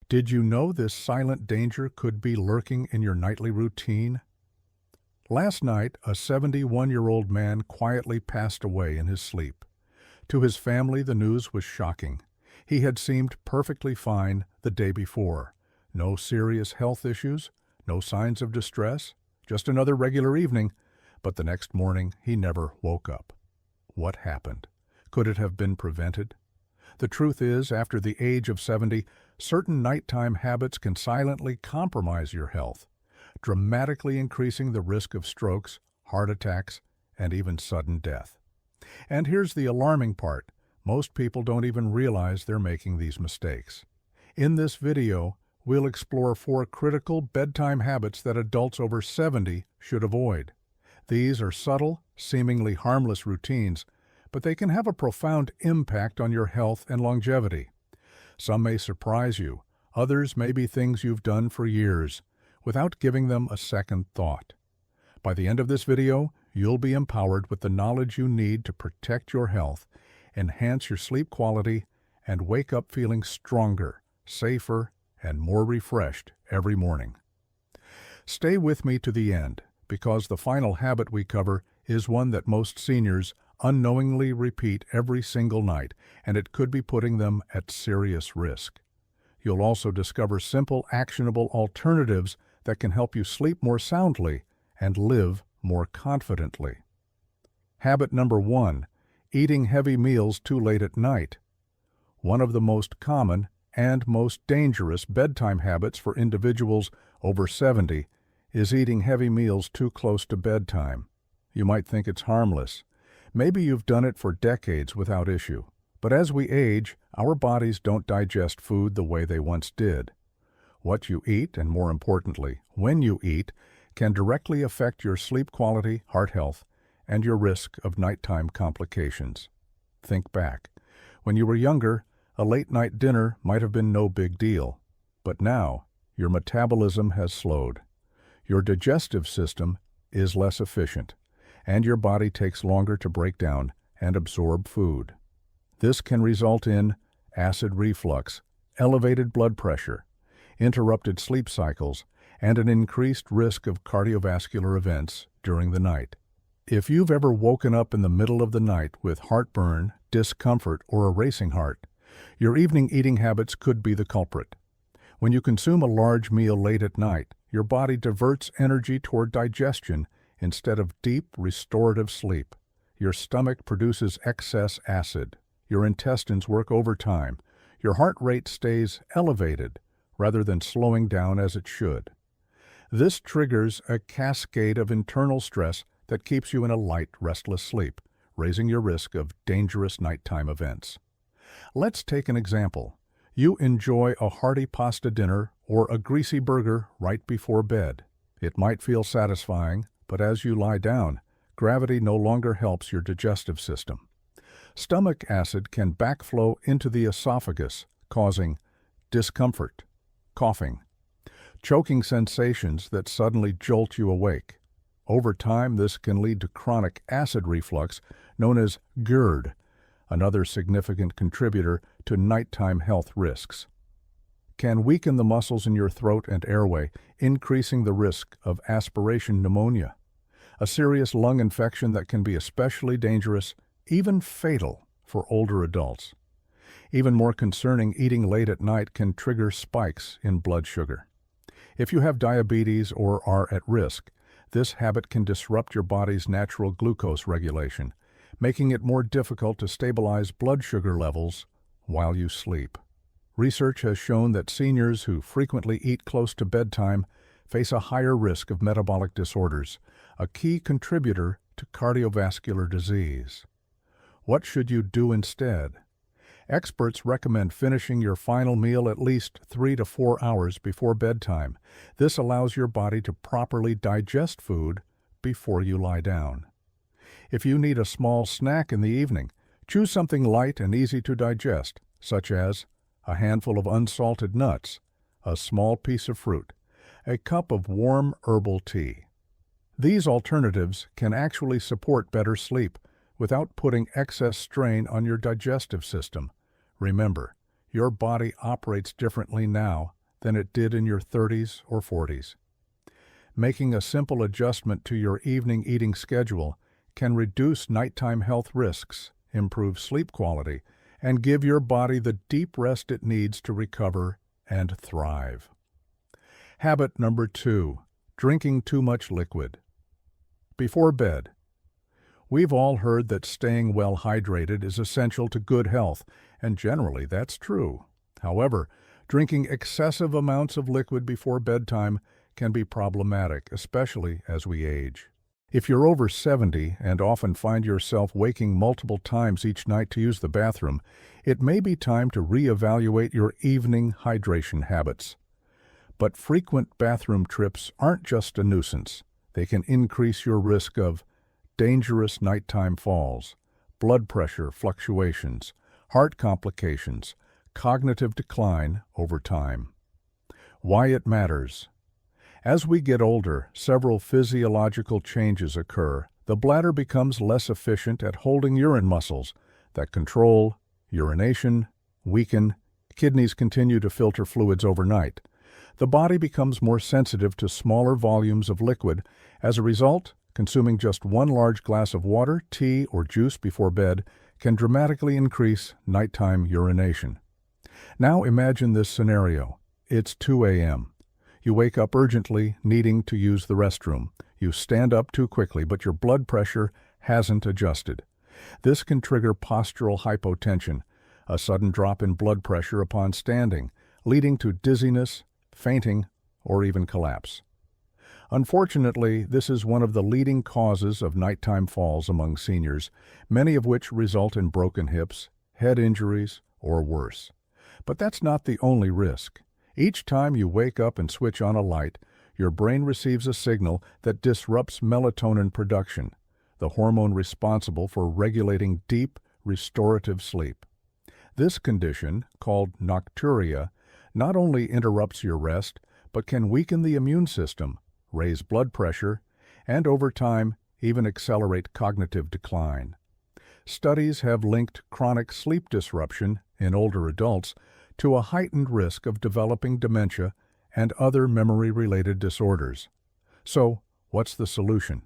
Did you know this silent danger could be lurking in your nightly routine? Last night, a 71-year-old man quietly passed away in his sleep. To his family, the news was shocking. He had seemed perfectly fine the day before. No serious health issues, no signs of distress, just another regular evening, but the next morning he never woke up. What happened? Could it have been prevented? The truth is, after the age of 70, certain nighttime habits can silently compromise your health, dramatically increasing the risk of strokes, heart attacks, and even sudden death. And here's the alarming part. Most people don't even realize they're making these mistakes. In this video, we'll explore 4 critical bedtime habits that adults over 70 should avoid. These are subtle, seemingly harmless routines, but they can have a profound impact on your health and longevity. Some may surprise you, others may be things you've done for years, without giving them a second thought. By the end of this video, you'll be empowered with the knowledge you need to protect your health, enhance your sleep quality, and wake up feeling stronger, safer, and more refreshed every morning. Stay with me to the end, because the final habit we cover is one that most seniors unknowingly repeat every single night, and it could be putting them at serious risk. You'll also discover simple, actionable alternatives that can help you sleep more soundly and live more confidently. Habit number 1, eating heavy meals too late at night. One of the most common and most dangerous bedtime habits for individuals over 70 is eating heavy meals too close to bedtime. You might think it's harmless. Maybe you've done it for decades without issue. But as we age, our bodies don't digest food the way they once did. What you eat, and more importantly, when you eat, can directly affect your sleep quality, heart health, and your risk of nighttime complications. Think back. When you were younger, a late-night dinner might have been no big deal. But now, your metabolism has slowed. Your digestive system is less efficient, and your body takes longer to break down and absorb food. This can result in acid reflux, elevated blood pressure, interrupted sleep cycles, and an increased risk of cardiovascular events during the night. If you've ever woken up in the middle of the night with heartburn, discomfort, or a racing heart, your evening eating habits could be the culprit. When you consume a large meal late at night, your body diverts energy toward digestion instead of deep, restorative sleep. Your stomach produces excess acid. Your intestines work overtime. Your heart rate stays elevated rather than slowing down as it should. This triggers a cascade of internal stress that keeps you in a light, restless sleep, raising your risk of dangerous nighttime events. Let's take an example. You enjoy a hearty pasta dinner or a greasy burger right before bed. It might feel satisfying, but as you lie down, gravity no longer helps your digestive system. Stomach acid can backflow into the esophagus, causing discomfort, coughing, choking sensations that suddenly jolt you awake. Over time, this can lead to chronic acid reflux, known as GERD, another significant contributor to nighttime health risks. Can weaken the muscles in your throat and airway, increasing the risk of aspiration pneumonia, a serious lung infection that can be especially dangerous, even fatal, for older adults. Even more concerning, eating late at night can trigger spikes in blood sugar. If you have diabetes or are at risk, this habit can disrupt your body's natural glucose regulation, making it more difficult to stabilize blood sugar levels while you sleep. Research has shown that seniors who frequently eat close to bedtime face a higher risk of metabolic disorders, a key contributor to cardiovascular disease. What should you do instead? Experts recommend finishing your final meal at least 3 to 4 hours before bedtime. This allows your body to properly digest food before you lie down. If you need a small snack in the evening, choose something light and easy to digest, such as a handful of unsalted nuts, a small piece of fruit, a cup of warm herbal tea. These alternatives can actually support better sleep without putting excess strain on your digestive system. Remember, your body operates differently now than it did in your 30s or 40s. Making a simple adjustment to your evening eating schedule can reduce nighttime health risks, improve sleep quality, and give your body the deep rest it needs to recover and thrive. Habit number 2, drinking too much liquid. Before bed. We've all heard that staying well hydrated is essential to good health, and generally that's true. However, drinking excessive amounts of liquid before bedtime can be problematic, especially as we age. If you're over 70 and often find yourself waking multiple times each night to use the bathroom, it may be time to reevaluate your evening hydration habits. But frequent bathroom trips aren't just a nuisance. They can increase your risk of dangerous nighttime falls, blood pressure fluctuations, heart complications, cognitive decline over time. Why it matters. As we get older, several physiological changes occur. The bladder becomes less efficient at holding urine muscles that control urination, weaken, kidneys continue to filter fluids overnight. The body becomes more sensitive to smaller volumes of liquid. As a result, consuming just one large glass of water, tea, or juice before bed can dramatically increase nighttime urination. Now imagine this scenario. It's 2 a.m. You wake up urgently, needing to use the restroom. You stand up too quickly, but your blood pressure hasn't adjusted. This can trigger postural hypotension, a sudden drop in blood pressure upon standing, leading to dizziness, fainting, or even collapse. Unfortunately, this is one of the leading causes of nighttime falls among seniors, many of which result in broken hips, head injuries, or worse. But that's not the only risk. Each time you wake up and switch on a light, your brain receives a signal that disrupts melatonin production, the hormone responsible for regulating deep, restorative sleep. This condition, called nocturia, not only interrupts your rest, but can weaken the immune system, raise blood pressure, and over time even accelerate cognitive decline. Studies have linked chronic sleep disruption in older adults to a heightened risk of developing dementia and other memory-related disorders. So, what's the solution?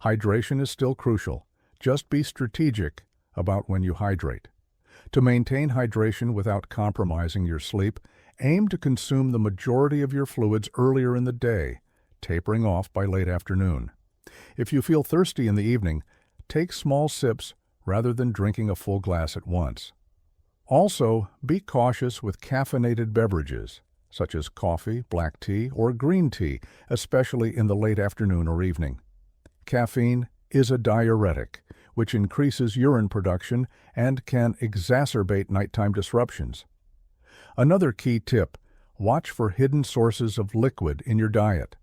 Hydration is still crucial. Just be strategic about when you hydrate. To maintain hydration without compromising your sleep, aim to consume the majority of your fluids earlier in the day, tapering off by late afternoon. If you feel thirsty in the evening, take small sips rather than drinking a full glass at once. Also, be cautious with caffeinated beverages, such as coffee, black tea, or green tea, especially in the late afternoon or evening. Caffeine is a diuretic, which increases urine production and can exacerbate nighttime disruptions. Another key tip, watch for hidden sources of liquid in your diet.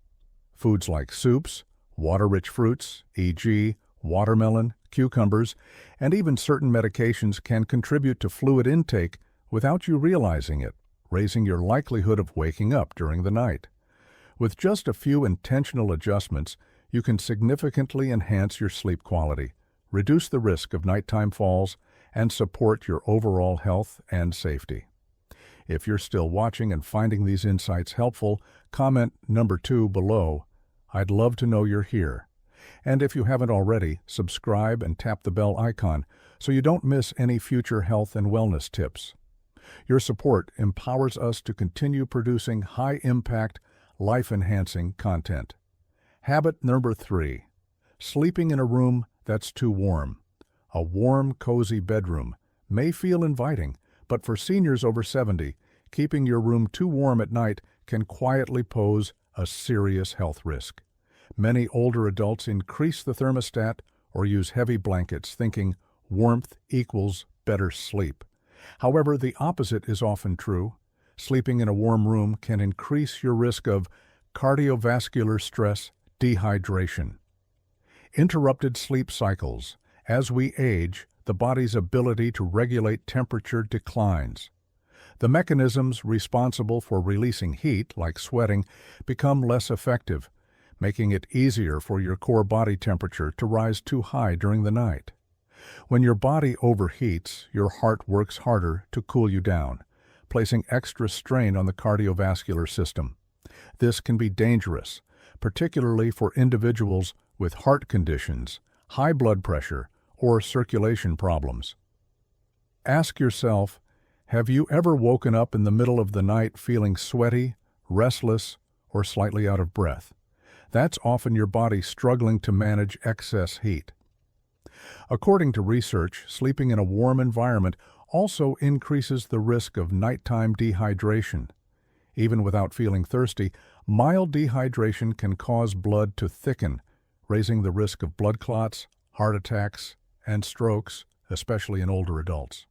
Foods like soups, water-rich fruits, e.g., watermelon, cucumbers, and even certain medications can contribute to fluid intake without you realizing it, raising your likelihood of waking up during the night. With just a few intentional adjustments, you can significantly enhance your sleep quality, reduce the risk of nighttime falls, and support your overall health and safety. If you're still watching and finding these insights helpful, comment number 2 below. I'd love to know you're here. And if you haven't already, subscribe and tap the bell icon so you don't miss any future health and wellness tips. Your support empowers us to continue producing high-impact, life-enhancing content. Habit number 3, sleeping in a room that's too warm. A warm, cozy bedroom may feel inviting, but for seniors over 70, keeping your room too warm at night can quietly pose a serious health risk. Many older adults increase the thermostat or use heavy blankets, thinking warmth equals better sleep. However, the opposite is often true. Sleeping in a warm room can increase your risk of cardiovascular stress, dehydration. Interrupted sleep cycles. As we age, the body's ability to regulate temperature declines. The mechanisms responsible for releasing heat, like sweating, become less effective, making it easier for your core body temperature to rise too high during the night. When your body overheats, your heart works harder to cool you down, placing extra strain on the cardiovascular system. This can be dangerous, particularly for individuals with heart conditions, high blood pressure, or circulation problems. Ask yourself, have you ever woken up in the middle of the night feeling sweaty, restless, or slightly out of breath? That's often your body struggling to manage excess heat. According to research, sleeping in a warm environment also increases the risk of nighttime dehydration. Even without feeling thirsty, mild dehydration can cause blood to thicken, raising the risk of blood clots, heart attacks, and strokes, especially in older adults.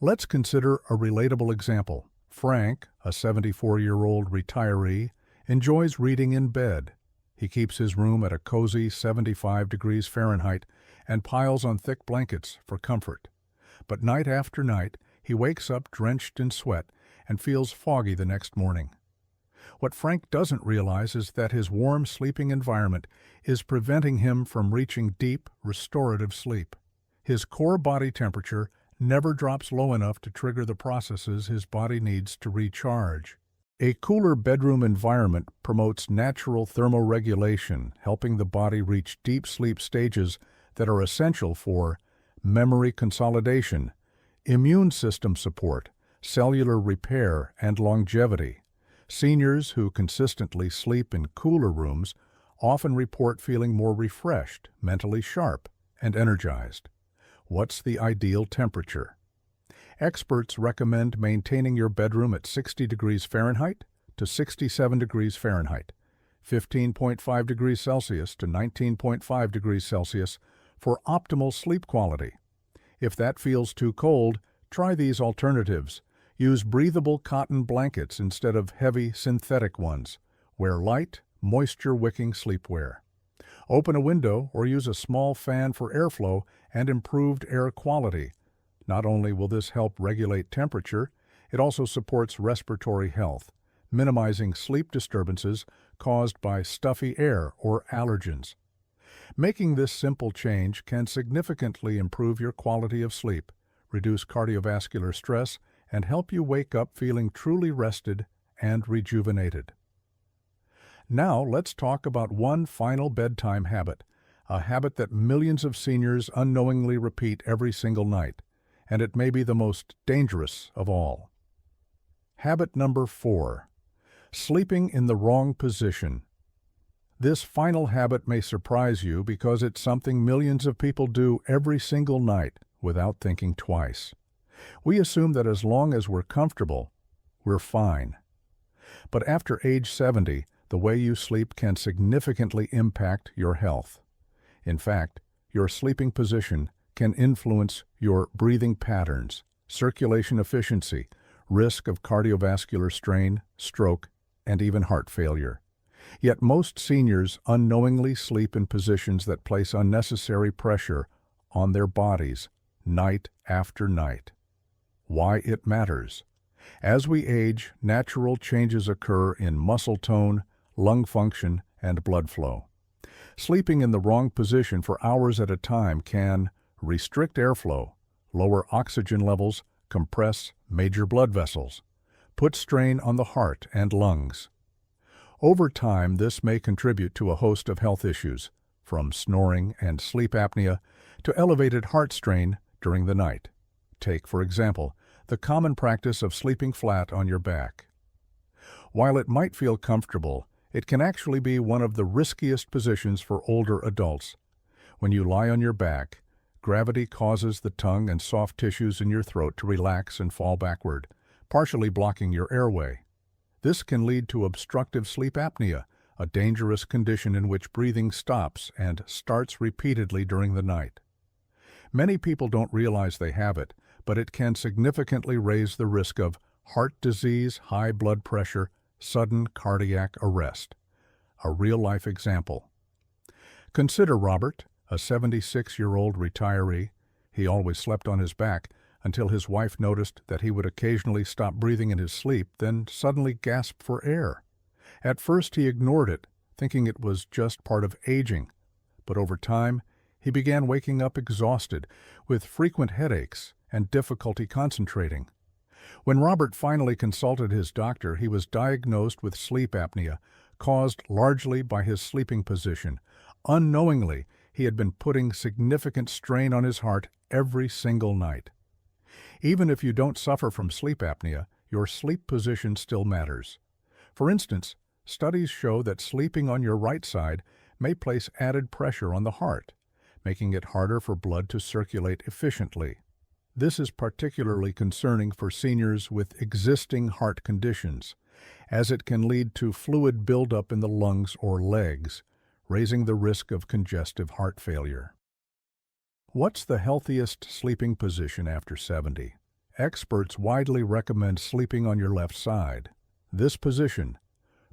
Let's consider a relatable example. Frank, a 74-year-old retiree, enjoys reading in bed. He keeps his room at a cozy 75 degrees Fahrenheit and piles on thick blankets for comfort. But night after night, he wakes up drenched in sweat and feels foggy the next morning. What Frank doesn't realize is that his warm sleeping environment is preventing him from reaching deep, restorative sleep. His core body temperature never drops low enough to trigger the processes his body needs to recharge. A cooler bedroom environment promotes natural thermoregulation, helping the body reach deep sleep stages that are essential for memory consolidation, immune system support, cellular repair, and longevity. Seniors who consistently sleep in cooler rooms often report feeling more refreshed, mentally sharp, and energized. What's the ideal temperature? Experts recommend maintaining your bedroom at 60 degrees Fahrenheit to 67 degrees Fahrenheit, 15.5 degrees Celsius to 19.5 degrees Celsius for optimal sleep quality. If that feels too cold, try these alternatives. Use breathable cotton blankets instead of heavy synthetic ones. Wear light, moisture-wicking sleepwear. Open a window or use a small fan for airflow and improved air quality. Not only will this help regulate temperature, it also supports respiratory health, minimizing sleep disturbances caused by stuffy air or allergens. Making this simple change can significantly improve your quality of sleep, reduce cardiovascular stress, and help you wake up feeling truly rested and rejuvenated. Now let's talk about one final bedtime habit, a habit that millions of seniors unknowingly repeat every single night, and it may be the most dangerous of all. Habit number 4. Sleeping in the wrong position. This final habit may surprise you because it's something millions of people do every single night without thinking twice. We assume that as long as we're comfortable, we're fine. But after age 70, the way you sleep can significantly impact your health. In fact, your sleeping position can influence your breathing patterns, circulation efficiency, risk of cardiovascular strain, stroke, and even heart failure. Yet most seniors unknowingly sleep in positions that place unnecessary pressure on their bodies night after night. Why it matters. As we age, natural changes occur in muscle tone, lung function, and blood flow. Sleeping in the wrong position for hours at a time can restrict airflow, lower oxygen levels, compress major blood vessels, put strain on the heart and lungs. Over time, this may contribute to a host of health issues, from snoring and sleep apnea to elevated heart strain during the night. Take, for example, the common practice of sleeping flat on your back. While it might feel comfortable, it can actually be one of the riskiest positions for older adults. When you lie on your back, gravity causes the tongue and soft tissues in your throat to relax and fall backward, partially blocking your airway. This can lead to obstructive sleep apnea, a dangerous condition in which breathing stops and starts repeatedly during the night. Many people don't realize they have it, but it can significantly raise the risk of heart disease, high blood pressure, sudden cardiac arrest. A real-life example. Consider Robert, a 76-year-old retiree. He always slept on his back until his wife noticed that he would occasionally stop breathing in his sleep, then suddenly gasp for air. At first he ignored it, thinking it was just part of aging. But over time, he began waking up exhausted, with frequent headaches and difficulty concentrating. When Robert finally consulted his doctor, he was diagnosed with sleep apnea, caused largely by his sleeping position. Unknowingly, he had been putting significant strain on his heart every single night. Even if you don't suffer from sleep apnea, your sleep position still matters. For instance, studies show that sleeping on your right side may place added pressure on the heart, making it harder for blood to circulate efficiently. This is particularly concerning for seniors with existing heart conditions, as it can lead to fluid buildup in the lungs or legs, raising the risk of congestive heart failure. What's the healthiest sleeping position after 70? Experts widely recommend sleeping on your left side. This position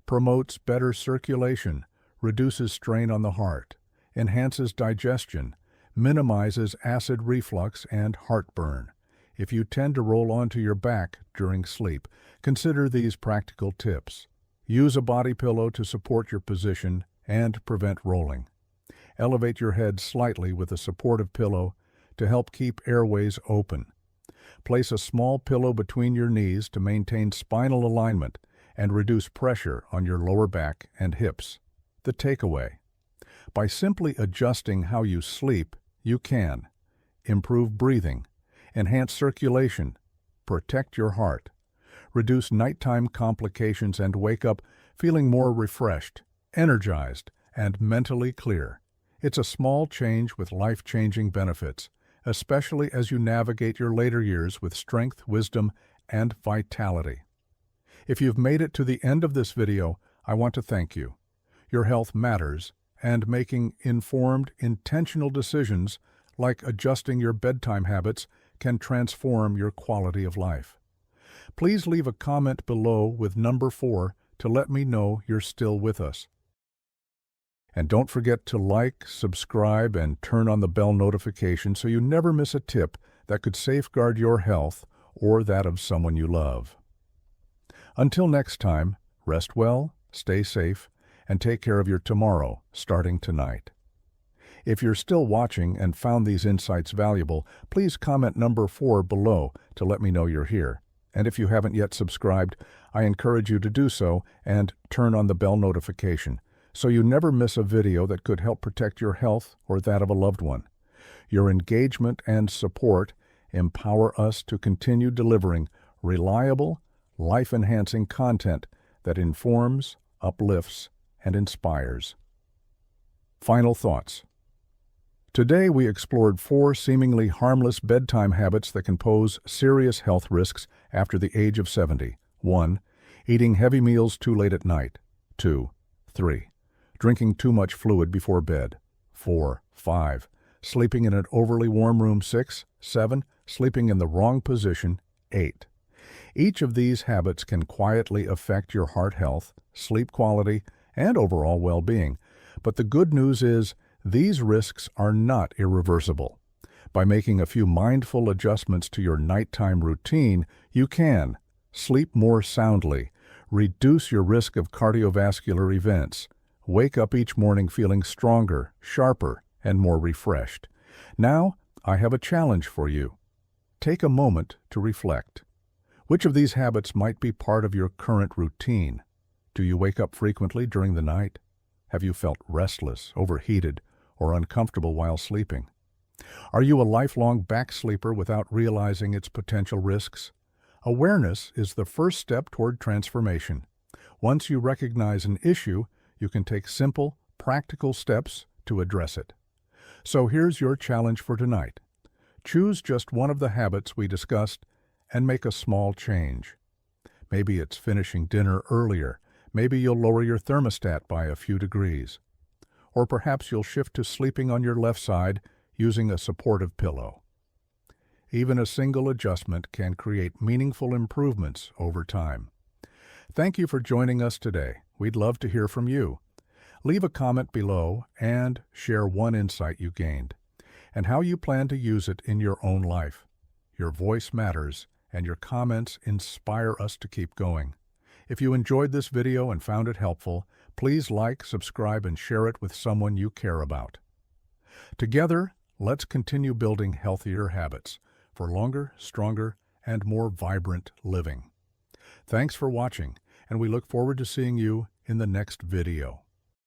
promotes better circulation, reduces strain on the heart, enhances digestion, minimizes acid reflux and heartburn. If you tend to roll onto your back during sleep, consider these practical tips. Use a body pillow to support your position and prevent rolling. Elevate your head slightly with a supportive pillow to help keep airways open. Place a small pillow between your knees to maintain spinal alignment and reduce pressure on your lower back and hips. The takeaway: by simply adjusting how you sleep, you can improve breathing, enhance circulation, protect your heart, reduce nighttime complications, and wake up feeling more refreshed, energized, and mentally clear. It's a small change with life-changing benefits, especially as you navigate your later years with strength, wisdom, and vitality. If you've made it to the end of this video, I want to thank you. Your health matters, and making informed, intentional decisions like adjusting your bedtime habits can transform your quality of life. Please leave a comment below with number 4 to let me know you're still with us. And don't forget to like, subscribe, and turn on the bell notification so you never miss a tip that could safeguard your health or that of someone you love. Until next time, rest well, stay safe, and take care of your tomorrow, starting tonight. If you're still watching and found these insights valuable, please comment number 4 below to let me know you're here. And if you haven't yet subscribed, I encourage you to do so and turn on the bell notification so you never miss a video that could help protect your health or that of a loved one. Your engagement and support empower us to continue delivering reliable, life-enhancing content that informs, uplifts, and inspires. Final thoughts. Today we explored 4 seemingly harmless bedtime habits that can pose serious health risks after the age of 70. 1. Eating heavy meals too late at night. 2. 3. Drinking too much fluid before bed. 4. 5. Sleeping in an overly warm room. 6. 7. Sleeping in the wrong position. 8. Each of these habits can quietly affect your heart health, sleep quality, and overall well-being. But the good news is, these risks are not irreversible. By making a few mindful adjustments to your nighttime routine, you can sleep more soundly, reduce your risk of cardiovascular events, wake up each morning feeling stronger, sharper, and more refreshed. Now, I have a challenge for you. Take a moment to reflect. Which of these habits might be part of your current routine? Do you wake up frequently during the night? Have you felt restless, overheated, or uncomfortable while sleeping? Are you a lifelong back sleeper without realizing its potential risks? Awareness is the first step toward transformation. Once you recognize an issue, you can take simple, practical steps to address it. So here's your challenge for tonight. Choose just one of the habits we discussed and make a small change. Maybe it's finishing dinner earlier. Maybe you'll lower your thermostat by a few degrees. Or perhaps you'll shift to sleeping on your left side using a supportive pillow. Even a single adjustment can create meaningful improvements over time. Thank you for joining us today. We'd love to hear from you. Leave a comment below and share one insight you gained and how you plan to use it in your own life. Your voice matters, and your comments inspire us to keep going. If you enjoyed this video and found it helpful, please like, subscribe, and share it with someone you care about. Together, let's continue building healthier habits for longer, stronger, and more vibrant living. Thanks for watching, and we look forward to seeing you in the next video.